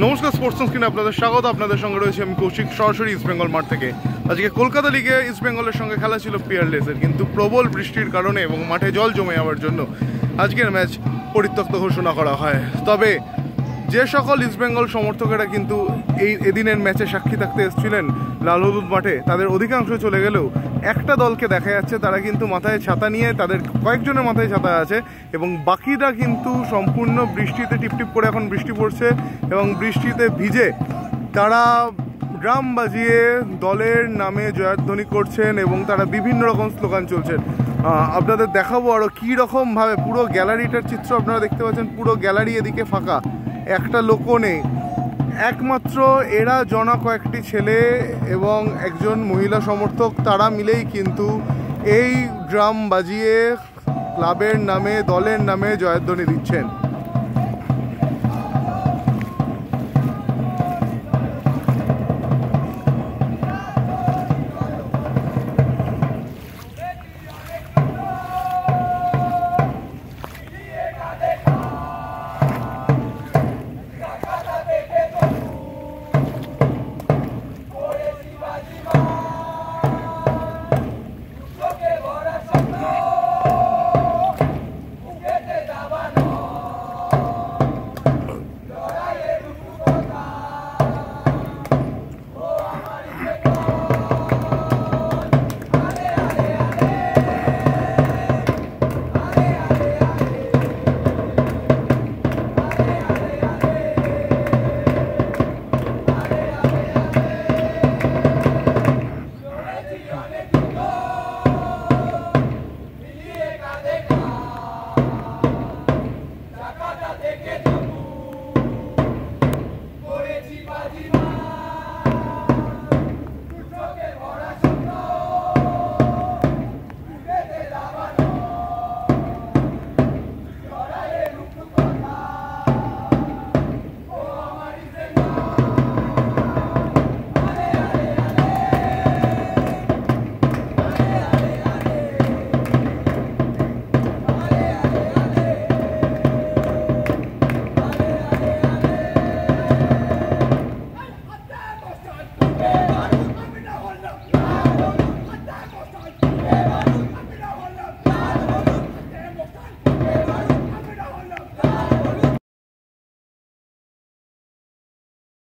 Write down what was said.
নমস্কার, স্পোর্টস স্ক্রিনে আপনাদের স্বাগত। আপনাদের সঙ্গে রয়েছে আমি কৌশিক, সরাসরি ইস্ট বেঙ্গল মাঠ থেকে। আজকে কলকাতা লিগে ইস্ট বেঙ্গলের সঙ্গে খেলা ছিল পিয়ারলেসের, কিন্তু প্রবল বৃষ্টির কারণে এবং মাঠে জল জমে যাওয়ার জন্য আজকের ম্যাচ পরিত্যক্ত ঘোষণা করা হয়। তবে যে সকল ইস্ট বেঙ্গল সমর্থকেরা কিন্তু এদিনের ম্যাচে সাক্ষী থাকতে এসেছিলেন লাল হলুদ মাঠে, তাদের অধিকাংশ চলে গেলেও একটা দলকে দেখা যাচ্ছে তারা কিন্তু মাথায় ছাতা নিয়ে, তাদের কয়েকজনের মাথায় ছাতা আছে এবং বাকিরা কিন্তু সম্পূর্ণ বৃষ্টিতে টিপটিপ করে এখন বৃষ্টি পড়ছে এবং বৃষ্টিতে ভিজে তারা ড্রাম বাজিয়ে দলের নামে জয়ধ্বনি করছেন এবং তারা বিভিন্ন রকম স্লোগান চলছেন। আপনাদের দেখাবো আরও কী রকমভাবে পুরো গ্যালারিটার চিত্র আপনারা দেখতে পাচ্ছেন। পুরো গ্যালারি এদিকে ফাঁকা, একটা লোকও নেই, একমাত্র এরা জনা কয়েকটি ছেলে এবং একজন মহিলা সমর্থক, তারা মিলেই কিন্তু এই ড্রাম বাজিয়ে ক্লাবের নামে, দলের নামে জয়ধ্বনি দিচ্ছেন।